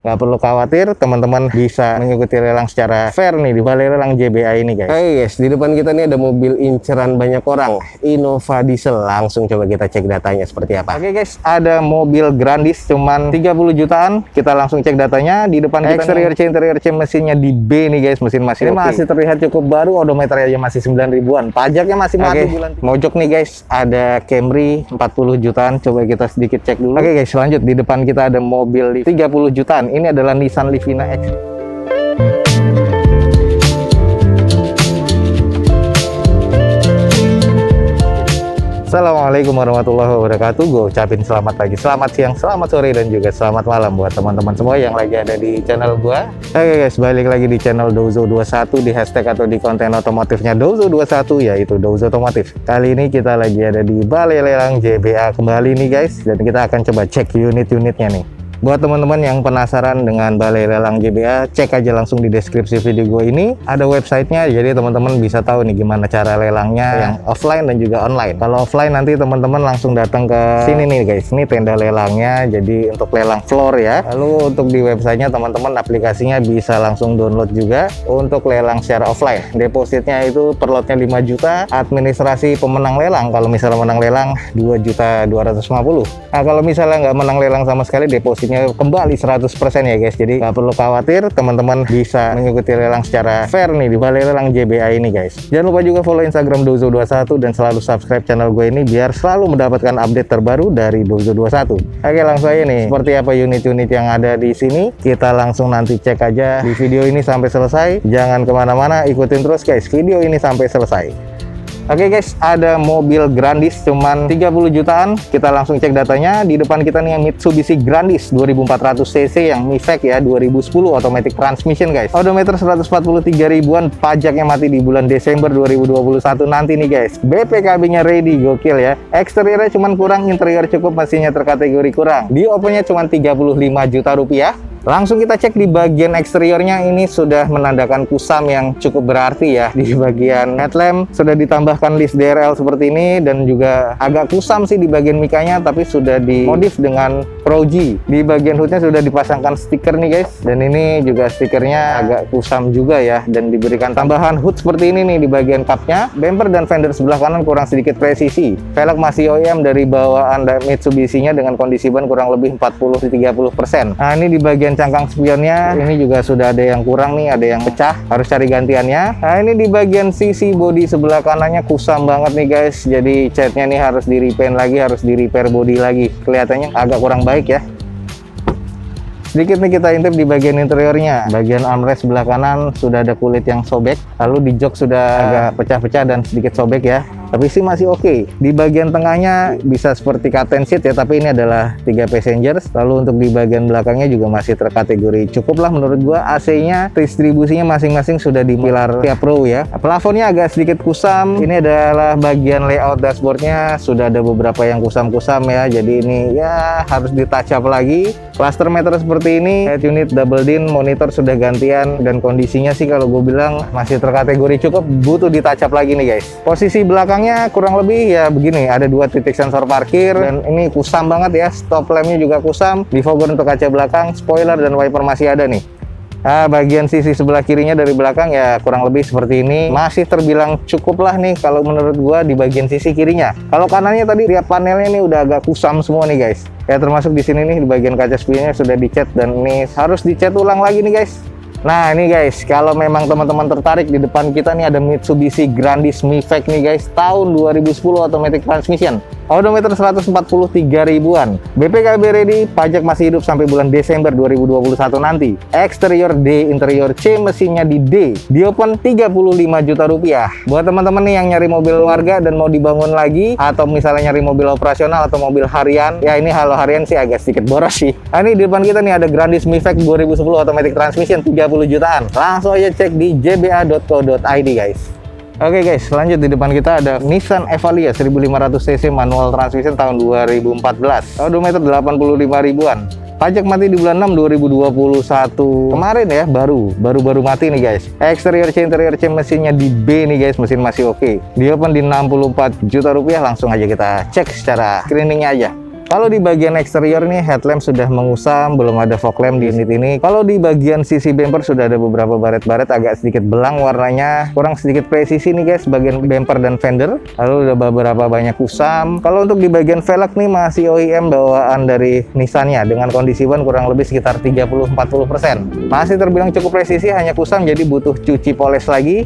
Nggak perlu khawatir, teman-teman bisa mengikuti lelang secara fair nih di balai lelang JBA ini guys. Oke guys, di depan kita nih ada mobil inceran banyak orang, Innova Diesel. Langsung coba kita cek datanya seperti apa. Oke guys, ada mobil Grandis cuman 30 jutaan. Kita langsung cek datanya. Di depan kita eksterior C, interior C, mesinnya di B nih guys, mesin masih masih terlihat cukup baru, odometer aja masih 9 ribuan. Pajaknya masih mati bulan. Mojok nih guys, ada Camry 40 jutaan. Coba kita sedikit cek dulu. Oke guys, lanjut. Di depan kita ada mobil 30 jutaan. Ini adalah Nissan Livina X. Assalamualaikum warahmatullahi wabarakatuh. Gue ucapin selamat pagi, selamat siang, selamat sore, dan juga selamat malam buat teman-teman semua yang lagi ada di channel gue. Oke guys, balik lagi di channel Douzo21, di hashtag atau di konten otomotifnya Douzo21, yaitu Douzo Otomotif. Kali ini kita lagi ada di balai lelang JBA kembali nih guys, dan kita akan coba cek unit-unitnya nih. Buat teman-teman yang penasaran dengan balai lelang JBA, cek aja langsung di deskripsi video gue ini. Ada websitenya, jadi teman-teman bisa tahu nih gimana cara lelangnya yang offline dan juga online. Kalau offline nanti teman-teman langsung datang ke sini nih guys. Ini tenda lelangnya, jadi untuk lelang floor ya. Lalu untuk di websitenya teman-teman aplikasinya bisa langsung download juga untuk lelang secara offline. Depositnya itu per lotnya 5 juta, administrasi pemenang lelang kalau misalnya menang lelang 2.250.000. Nah kalau misalnya nggak menang lelang sama sekali, depositnya kembali 100% ya guys. Jadi nggak perlu khawatir, teman-teman bisa mengikuti lelang secara fair nih di balai lelang JBA ini guys. Jangan lupa juga follow Instagram Douzo21 dan selalu subscribe channel gue ini biar selalu mendapatkan update terbaru dari Douzo21. Oke, langsung aja nih, seperti apa unit-unit yang ada di sini, kita langsung nanti cek aja di video ini sampai selesai. Jangan kemana-mana, ikutin terus guys video ini sampai selesai. Oke guys, ada mobil Grandis cuman 30 jutaan. Kita langsung cek datanya. Di depan kita nih Mitsubishi Grandis 2400 cc yang MIVEC ya, 2010 automatic transmission guys. Odometer 143 ribuan, pajaknya mati di bulan Desember 2021 nanti nih guys. BPKB-nya ready, gokil ya. Eksteriornya cuman kurang, interior cukup, mesinnya terkategori kurang. Di OP-nya cuman 35 juta rupiah. Langsung kita cek di bagian eksteriornya, ini sudah menandakan kusam yang cukup berarti ya. Di bagian headlamp sudah ditambahkan list DRL seperti ini, dan juga agak kusam sih di bagian mikanya, tapi sudah dimodif dengan Pro G. Di bagian hoodnya sudah dipasangkan stiker nih guys, dan ini juga stikernya agak kusam juga ya, dan diberikan tambahan hood seperti ini nih di bagian cupnya. Bumper dan fender sebelah kanan kurang sedikit presisi. Velg masih OEM dari bawaan Mitsubishi-nya dengan kondisi ban kurang lebih 40-30%. Nah ini di bagian cangkang spionnya ini juga sudah ada yang kurang nih, ada yang pecah, harus cari gantiannya. Nah ini di bagian sisi bodi sebelah kanannya kusam banget nih guys, jadi catnya nih harus di repaint lagi, harus di repair bodi lagi, kelihatannya agak kurang baik ya. Sedikit nih kita intip di bagian interiornya. Bagian armrest sebelah kanan sudah ada kulit yang sobek, lalu di jok sudah agak pecah-pecah dan sedikit sobek ya, tapi sih masih oke. Di bagian tengahnya bisa seperti curtain seat ya, tapi ini adalah 3 passengers. Lalu untuk di bagian belakangnya juga masih terkategori cukup lah menurut gua. AC-nya distribusinya masing-masing sudah di pilar Kia Pro ya. Plafonnya agak sedikit kusam. Ini adalah bagian layout dashboardnya, sudah ada beberapa yang kusam-kusam ya, jadi ini ya harus di touch up lagi. Cluster meter seperti ini, head unit double din, monitor sudah gantian, dan kondisinya sih kalau gue bilang masih terkategori cukup, butuh di touch up lagi nih guys. Posisi belakangnya kurang lebih ya begini, ada 2 titik sensor parkir, dan ini kusam banget ya. Stop lampnya juga kusam, defogger untuk kaca belakang, spoiler dan wiper masih ada nih. Nah, bagian sisi sebelah kirinya dari belakang ya kurang lebih seperti ini. Masih terbilang cukup lah nih kalau menurut gua di bagian sisi kirinya. Kalau kanannya tadi tiap panelnya ini udah agak kusam semua nih guys. Ya termasuk di sini nih di bagian kaca spionnya sudah dicat, dan ini harus dicat ulang lagi nih guys. Nah ini guys, kalau memang teman-teman tertarik, di depan kita nih ada Mitsubishi Grandis MIVEC nih guys, tahun 2010 automatic transmission. Odometer 143 ribuan, BPKB ready, pajak masih hidup sampai bulan Desember 2021 nanti. Eksterior D, interior C, mesinnya di D. Di open 35 juta rupiah. Buat teman-teman nih yang nyari mobil warga dan mau dibangun lagi, atau misalnya nyari mobil operasional atau mobil harian, ya ini halo harian sih agak sedikit boros sih. Nah, ini di depan kita nih ada Grandis MIVEC 2010 automatic transmission 30 jutaan. Langsung aja cek di jba.co.id guys. Oke guys, lanjut. Di depan kita ada Nissan Evalia 1500 cc manual transmission tahun 2014. Odometer 85 ribuan. Pajak mati di bulan 6 2021 kemarin ya, baru mati nih guys. Eksterior C, interior C, mesinnya di B nih guys, mesin masih oke. Di open di 64 juta rupiah. Langsung aja kita cek secara screeningnya aja. Kalau di bagian eksterior nih, headlamp sudah mengusam, belum ada fog lamp di unit ini. Kalau di bagian sisi bumper sudah ada beberapa baret-baret, agak sedikit belang warnanya, kurang sedikit presisi nih guys, bagian bumper dan fender. Lalu ada beberapa banyak kusam. Kalau untuk di bagian velg nih masih OEM bawaan dari Nissan-nya, dengan kondisi ban kurang lebih sekitar 30-40%. Masih terbilang cukup presisi, hanya kusam jadi butuh cuci poles lagi.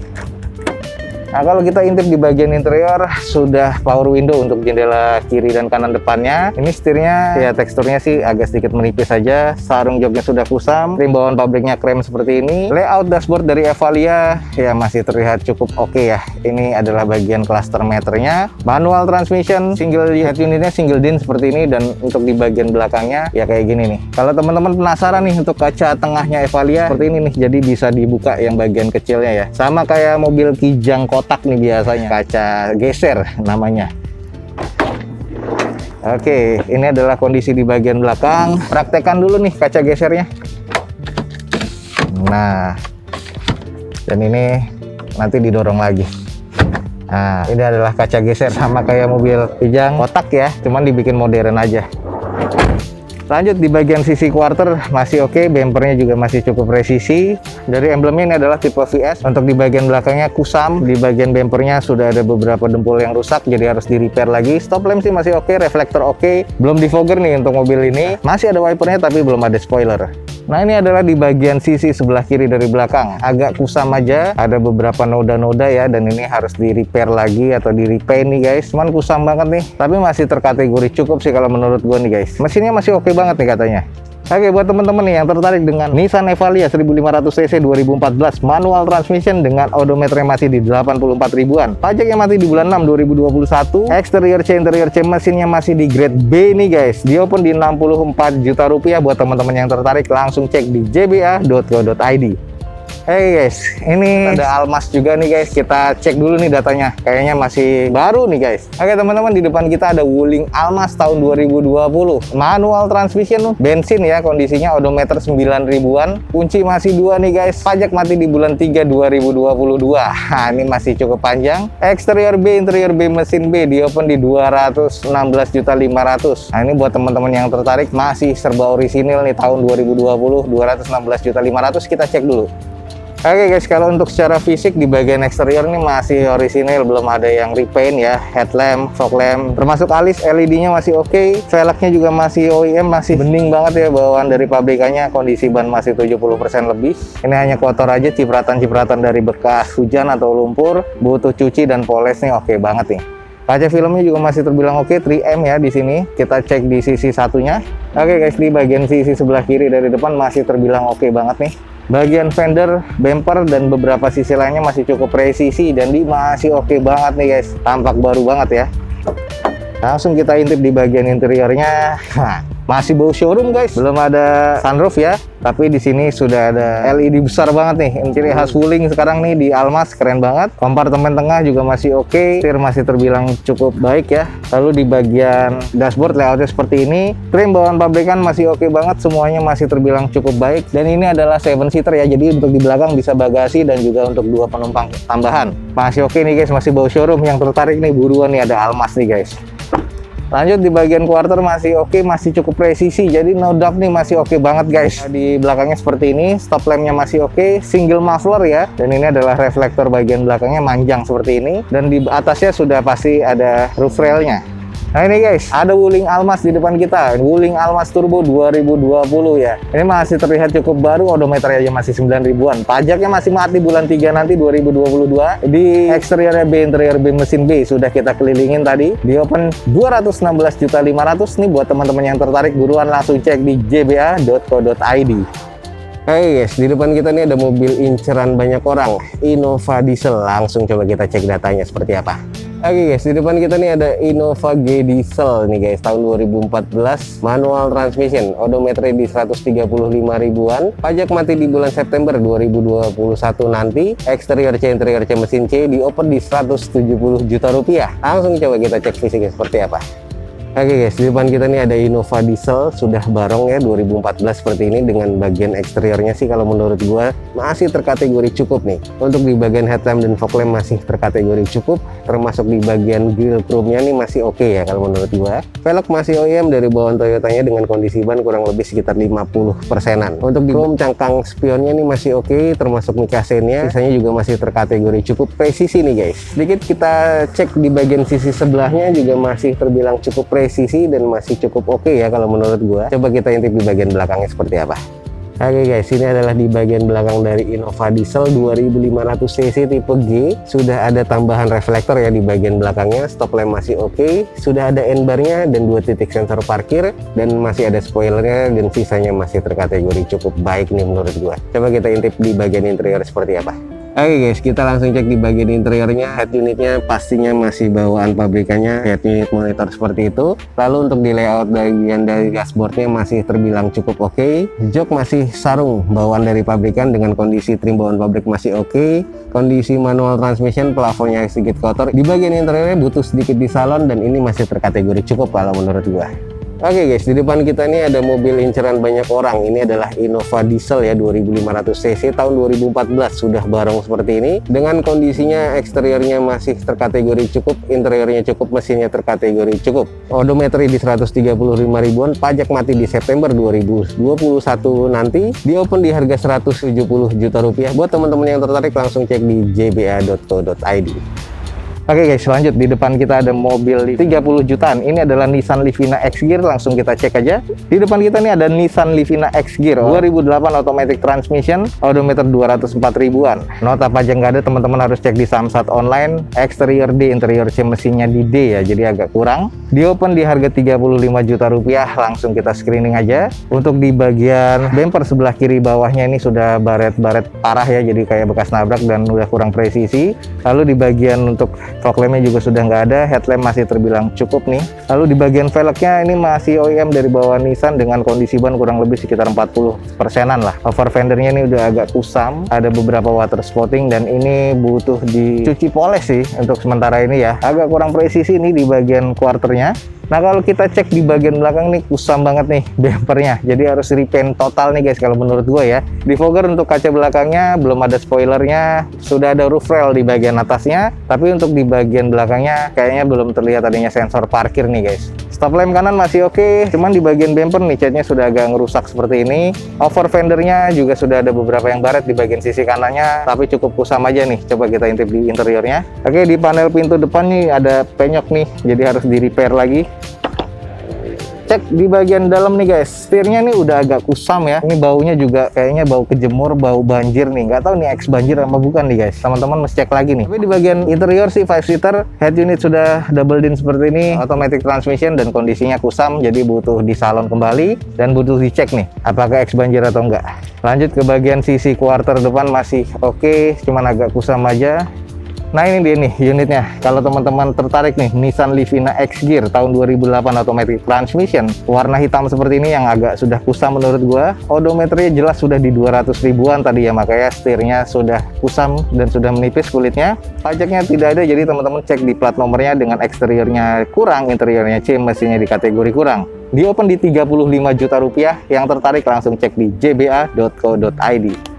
Nah, kalau kita intip di bagian interior sudah power window untuk jendela kiri dan kanan depannya. Ini setirnya ya teksturnya sih agak sedikit menipis saja. Sarung joknya sudah kusam, rim bawaan pabriknya krem seperti ini. Layout dashboard dari Evalia ya masih terlihat cukup oke ya. Ini adalah bagian cluster meternya. Manual transmission, single head unitnya single din seperti ini, dan untuk di bagian belakangnya ya kayak gini nih. Kalau teman-teman penasaran nih untuk kaca tengahnya Evalia seperti ini nih, jadi bisa dibuka yang bagian kecilnya ya. Sama kayak mobil Kijang kotak nih biasanya, kaca geser namanya. Oke, ini adalah kondisi di bagian belakang. Praktekkan dulu nih kaca gesernya. Nah, dan ini nanti didorong lagi. Nah, ini adalah kaca geser sama kayak mobil Kijang kotak ya, cuman dibikin modern aja. Lanjut di bagian sisi quarter masih oke, bumpernya juga masih cukup presisi. Dari emblemnya ini adalah tipe VS. Untuk di bagian belakangnya kusam, di bagian bumpernya sudah ada beberapa dempul yang rusak, jadi harus di repair lagi. Stop lamp sih masih oke, reflektor oke, belum di fogger nih untuk mobil ini. Masih ada wipernya tapi belum ada spoiler. Nah, ini adalah di bagian sisi sebelah kiri dari belakang, agak kusam aja, ada beberapa noda-noda ya, dan ini harus di repair lagi atau di repaint nih guys. Cuman kusam banget nih, tapi masih terkategori cukup sih kalau menurut gue nih guys. Mesinnya masih oke banget nih katanya. Oke, buat teman-teman nih yang tertarik dengan Nissan Evalia 1500 cc 2014 manual transmission dengan odometer masih di 84 ribuan, pajaknya mati di bulan 6 2021, exterior C interior C, mesinnya masih di grade B nih guys, di open di 64 juta rupiah. Buat teman-teman yang tertarik langsung cek di jba.co.id. Hey guys, ini ada Almas juga nih guys. Kita cek dulu nih datanya. Kayaknya masih baru nih guys. Oke teman-teman, di depan kita ada Wuling Almas tahun 2020. Manual transmission, bensin ya kondisinya, odometer 9 ribuan. Kunci masih 2 nih guys. Pajak mati di bulan 3 2022. Nah, ini masih cukup panjang. Eksterior B, interior B, mesin B, di open di 216.500.000. Nah, ini buat teman-teman yang tertarik, masih serba orisinil nih tahun 2020, 216.500.000. Kita cek dulu. Oke guys, kalau untuk secara fisik di bagian eksterior ini masih orisinil, belum ada yang repaint ya. Headlamp, fog lamp, termasuk alis LED-nya masih oke. Velgnya juga masih OEM, masih bening banget ya bawaan dari pabrikannya. Kondisi ban masih 70% lebih. Ini hanya kotor aja, cipratan-cipratan dari bekas hujan atau lumpur. Butuh cuci dan poles nih, oke banget nih. Kaca filmnya juga masih terbilang oke, 3M ya di sini. Kita cek di sisi satunya. Oke guys, di bagian sisi sebelah kiri dari depan masih terbilang oke banget nih. Bagian fender, bumper, dan beberapa sisi lainnya masih cukup presisi dan masih oke banget nih guys. Tampak baru banget ya. Langsung kita intip di bagian interiornya. Masih bau showroom guys, belum ada sunroof ya. Tapi di sini sudah ada LED besar banget nih. Ini ciri khas Wuling sekarang nih di Almas, keren banget. Kompartemen tengah juga masih oke, setir masih terbilang cukup baik ya. Lalu di bagian dashboard layoutnya seperti ini. Trim bawaan pabrikan masih oke banget, semuanya masih terbilang cukup baik. Dan ini adalah 7-seater ya, jadi untuk di belakang bisa bagasi dan juga untuk 2 penumpang tambahan. Masih oke nih guys, masih bau showroom. Yang tertarik nih buruan nih, ada Almas nih guys. Lanjut di bagian quarter masih oke, masih cukup presisi, jadi no doubt nih masih oke banget guys. Di belakangnya seperti ini, stop lampnya masih oke, single muffler ya, dan ini adalah reflektor bagian belakangnya manjang seperti ini, dan di atasnya sudah pasti ada roof railnya. Nah ini guys, ada Wuling Almas di depan kita, Wuling Almas Turbo 2020 ya. Ini masih terlihat cukup baru, odometer aja masih 9 ribuan. Pajaknya masih mati bulan 3 nanti 2022. Di eksteriornya B, interior B, mesin B sudah kita kelilingin tadi. Di open 216.500.000 nih. Buat teman-teman yang tertarik buruan langsung cek di jba.co.id. Oke guys, di depan kita nih ada mobil inceran banyak orang, Innova diesel. Langsung coba kita cek datanya seperti apa. Oke guys, di depan kita nih ada Innova G diesel nih guys, tahun 2014, manual transmission, odometer di 135 ribuan, pajak mati di bulan September 2021 nanti, eksterior C, interior C, mesin C, di open di 170 juta rupiah. Langsung coba kita cek fisiknya seperti apa. Oke guys, di depan kita nih ada Innova Diesel, sudah barong ya 2014 seperti ini. Dengan bagian eksteriornya sih kalau menurut gua masih terkategori cukup nih. Untuk di bagian headlamp dan fog lamp masih terkategori cukup, termasuk di bagian grill chrome-nya nih masih oke ya kalau menurut gua. Velg masih OEM dari bawaan Toyotanya dengan kondisi ban kurang lebih sekitar 50%-an. Untuk di chrome cangkang spionnya nih masih oke, termasuk mikasennya, sisanya juga masih terkategori cukup presisi nih guys. Sedikit kita cek di bagian sisi sebelahnya juga masih terbilang cukup presisi dan masih cukup oke ya kalau menurut gua. Coba kita intip di bagian belakangnya seperti apa. Oke guys, ini adalah di bagian belakang dari Innova Diesel 2500 cc tipe G. Sudah ada tambahan reflektor ya di bagian belakangnya. Stop lamp masih oke. Sudah ada N-bar-nya dan 2 titik sensor parkir, dan masih ada spoilernya, dan sisanya masih terkategori cukup baik nih menurut gua. Coba kita intip di bagian interior seperti apa. Oke guys, kita langsung cek di bagian interiornya. Head unitnya pastinya masih bawaan pabrikannya, head unit monitor seperti itu. Lalu untuk di layout bagian dari dashboardnya masih terbilang cukup oke. Jok masih sarung bawaan dari pabrikan dengan kondisi trim bawaan pabrik masih oke. Kondisi manual transmission, plafonnya sedikit kotor. Di bagian interiornya butuh sedikit di salon, dan ini masih terkategori cukup kalau menurut gua. Oke guys, di depan kita ini ada mobil inceran banyak orang. Ini adalah Innova Diesel ya 2500 cc tahun 2014, sudah barong seperti ini. Dengan kondisinya eksteriornya masih terkategori cukup, interiornya cukup, mesinnya terkategori cukup. Odometri di 135 ribuan, pajak mati di September 2021 nanti. Di open di harga 170 juta rupiah. Buat teman-teman yang tertarik langsung cek di jba.co.id. Oke guys, lanjut. Di depan kita ada mobil 30 jutaan. Ini adalah Nissan Livina X-Gear. Langsung kita cek aja. Di depan kita nih ada Nissan Livina X-Gear 2008 automatic transmission, odometer 204 ribuan. Nota pajak nggak ada, teman-teman harus cek di Samsat online. Eksterior D, interior C, mesinnya di D ya, jadi agak kurang. Di open di harga 35 juta rupiah. Langsung kita screening aja. Untuk di bagian bumper sebelah kiri bawahnya ini sudah baret-baret parah ya, jadi kayak bekas nabrak dan udah kurang presisi. Lalu di bagian untuk fog lampnya juga sudah nggak ada, headlamp masih terbilang cukup nih. Lalu di bagian velgnya ini masih OEM dari bawah Nissan dengan kondisi ban kurang lebih sekitar 40%-an lah. Over fendernya ini udah agak kusam, ada beberapa water spotting, dan ini butuh dicuci poles sih untuk sementara ini ya. Agak kurang presisi nih di bagian quarternya. Nah kalau kita cek di bagian belakang nih kusam banget nih bumpernya, jadi harus repaint total nih guys kalau menurut gue ya. Di fogger untuk kaca belakangnya belum ada spoilernya, sudah ada roof rail di bagian atasnya, tapi untuk di bagian belakangnya kayaknya belum terlihat adanya sensor parkir nih guys. Stop lamp kanan masih oke, cuman di bagian bumper nih catnya sudah agak ngerusak seperti ini. Over fendernya juga sudah ada beberapa yang baret di bagian sisi kanannya, tapi cukup kusam aja nih. Coba kita intip di interiornya. Oke, di panel pintu depan nih ada penyok nih, jadi harus di repair lagi. Cek di bagian dalam nih guys, setirnya nih udah agak kusam ya. Ini baunya juga kayaknya bau kejemur, bau banjir nih. Nggak tahu nih ex banjir apa bukan nih guys. Teman-teman mesti cek lagi nih. Tapi di bagian interior sih 5-seater, head unit sudah double din seperti ini, automatic transmission, dan kondisinya kusam, jadi butuh di salon kembali dan butuh dicek nih apakah ex banjir atau enggak. Lanjut ke bagian sisi quarter depan masih oke, cuman agak kusam aja. Nah ini dia nih unitnya. Kalau teman-teman tertarik nih, Nissan Livina X-Gear tahun 2008 automatic transmission, warna hitam seperti ini yang agak sudah kusam menurut gua. Odometernya jelas sudah di 200 ribuan tadi ya, makanya setirnya sudah kusam dan sudah menipis kulitnya. Pajaknya tidak ada, jadi teman-teman cek di plat nomornya. Dengan eksteriornya kurang, interiornya C, mesinnya di kategori kurang. Di open di 35 juta rupiah. Yang tertarik langsung cek di jba.co.id.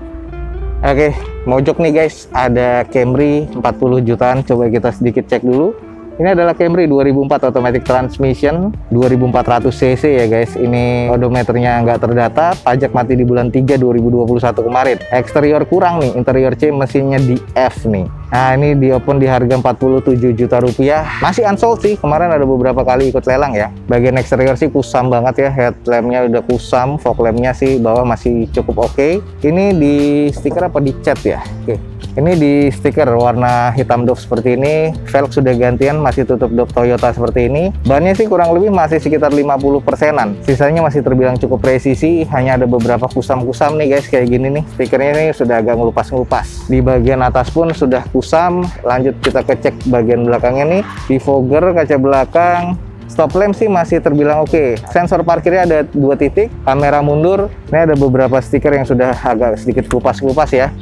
Oke, mojok nih guys, ada Camry 40 jutaan. Coba kita sedikit cek dulu. Ini adalah Camry 2004 automatic transmission, 2400 cc ya guys. Ini odometernya nggak terdata, pajak mati di bulan 3 2021 kemarin. Eksterior kurang nih, interior C, mesinnya di F nih. Nah ini di open di harga 47 juta rupiah. Masih unsold sih, kemarin ada beberapa kali ikut lelang ya. Bagian eksterior sih kusam banget ya, headlampnya udah kusam, fog lampnya sih bawah masih cukup oke. Ini di stiker apa di cat ya? Oke. Ini di stiker warna hitam doff seperti ini. Velg sudah gantian, masih tutup doff Toyota seperti ini. Bannya sih kurang lebih masih sekitar 50%-an. Sisanya masih terbilang cukup presisi, hanya ada beberapa kusam-kusam nih guys, kayak gini nih. Stikernya ini sudah agak ngelupas-ngelupas. Di bagian atas pun sudah kusam. Lanjut kita cek bagian belakangnya nih. Di fogger, kaca belakang, stop lamp sih masih terbilang oke. Sensor parkirnya ada 2 titik, kamera mundur. Ini ada beberapa stiker yang sudah agak sedikit kelupas-kelupas ya.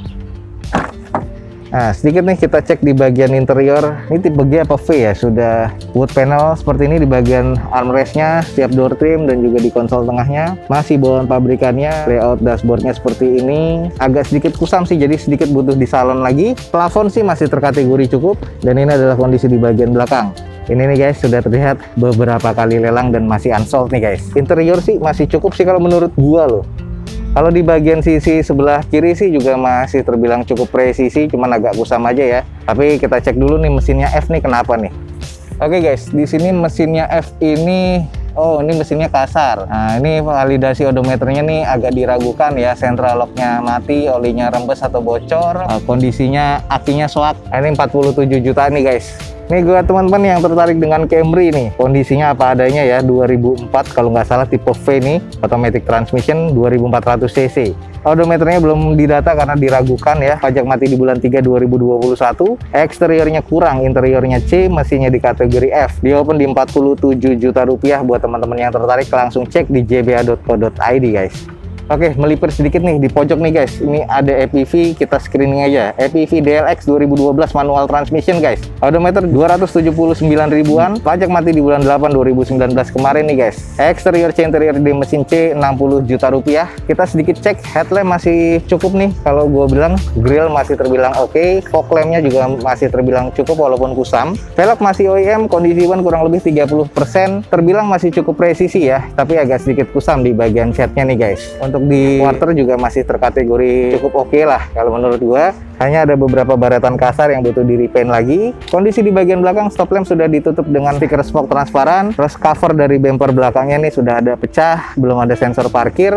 Nah, sedikit nih kita cek di bagian interior. Ini tipe G apa V ya? Sudah wood panel seperti ini di bagian armrestnya, siap door trim, dan juga di konsol tengahnya masih bawaan pabrikannya. Layout dashboardnya seperti ini. Agak sedikit kusam sih, jadi sedikit butuh di salon lagi. Plafon sih masih terkategori cukup, dan ini adalah kondisi di bagian belakang. Ini nih guys, sudah terlihat beberapa kali lelang dan masih unsold nih guys. Interior sih masih cukup sih kalau menurut gua loh. Kalau di bagian sisi sebelah kiri sih juga masih terbilang cukup presisi, cuman agak kusam aja ya. Tapi kita cek dulu nih mesinnya F nih kenapa nih. Oke guys, di sini mesinnya F ini, oh ini mesinnya kasar. Nah ini validasi odometernya nih agak diragukan ya, central locknya mati, olinya rembes atau bocor, kondisinya akinya soak. Ini 47 juta nih guys. Nih gue teman-teman yang tertarik dengan Camry nih, kondisinya apa adanya ya, 2004 kalau nggak salah tipe V nih, automatic transmission 2400 cc. Odometernya belum didata karena diragukan ya, pajak mati di bulan 3 2021. Eksteriornya kurang, interiornya C, mesinnya di kategori F. Di open di 47 juta rupiah. Buat teman-teman yang tertarik langsung cek di jba.co.id guys. Oke, melipir sedikit nih di pojok nih guys. Ini ada EPV, kita screening aja. EPV DLX 2012 manual transmission guys. Odometer 279 ribuan. Pajak mati di bulan 8 2019 kemarin nih guys. Eksterior C, interior di mesin C 60 juta rupiah. Kita sedikit cek, headlamp masih cukup nih. Kalau gue bilang grill masih terbilang oke. Fog lampnya juga masih terbilang cukup walaupun kusam. Velg masih OEM, kondisi ban kurang lebih 30%. Terbilang masih cukup presisi ya, tapi agak sedikit kusam di bagian shade-nya nih guys. Untuk di quarter juga masih terkategori cukup oke lah kalau menurut gua. Hanya ada beberapa baretan kasar yang butuh di repaint lagi. Kondisi di bagian belakang stop lamp sudah ditutup dengan stiker spoke transparan. Terus cover dari bumper belakangnya nih sudah ada pecah, belum ada sensor parkir.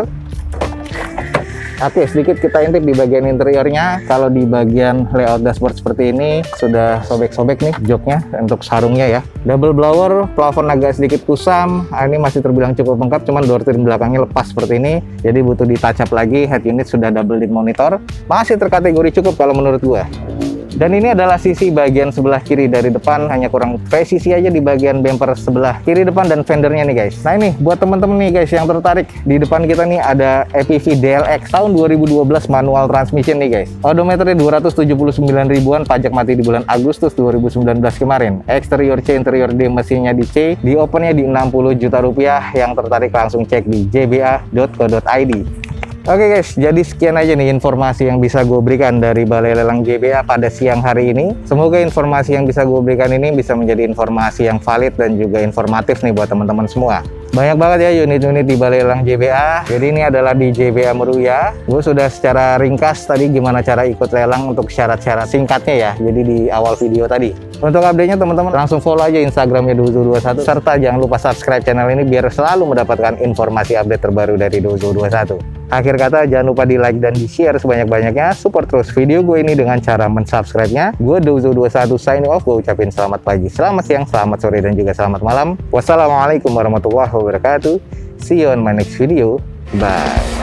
Oke, sedikit kita intip di bagian interiornya. Kalau di bagian layout dashboard seperti ini, sudah sobek-sobek nih joknya untuk sarungnya ya. Double blower, plafon agak sedikit kusam. Ini masih terbilang cukup lengkap, cuman door trim belakangnya lepas seperti ini. Jadi butuh di touch up lagi. Head unit sudah double din monitor. Masih terkategori cukup kalau menurut gua. Dan ini adalah sisi bagian sebelah kiri dari depan, hanya kurang presisi aja di bagian bumper sebelah kiri depan dan fendernya nih guys. Nah ini buat temen-temen nih guys yang tertarik, di depan kita nih ada EPV DLX tahun 2012 manual transmission nih guys. Odometernya 279 ribuan, pajak mati di bulan Agustus 2019 kemarin. Eksterior C, interior D, mesinnya di C, di opennya di 60 juta rupiah. Yang tertarik langsung cek di jba.co.id. Oke guys, jadi sekian aja nih informasi yang bisa gue berikan dari Balai Lelang JBA pada siang hari ini. Semoga informasi yang bisa gue berikan ini bisa menjadi informasi yang valid dan juga informatif nih buat teman-teman semua. Banyak banget ya unit-unit di Balai Lelang JBA. Jadi ini adalah di JBA Meruya. Gue sudah secara ringkas tadi gimana cara ikut lelang untuk syarat-syarat singkatnya ya. Jadi di awal video tadi. Untuk update-nya teman-teman langsung follow aja Instagramnya Dozo21. Serta jangan lupa subscribe channel ini biar selalu mendapatkan informasi update terbaru dari Dozo21. Akhir kata jangan lupa di like dan di share sebanyak-banyaknya. Support terus video gue ini dengan cara mensubscribe-nya. Gue Dozo21 signing off. Gue ucapin selamat pagi, selamat siang, selamat sore, dan juga selamat malam. Wassalamualaikum warahmatullahi wabarakatuh. See you on my next video. Bye.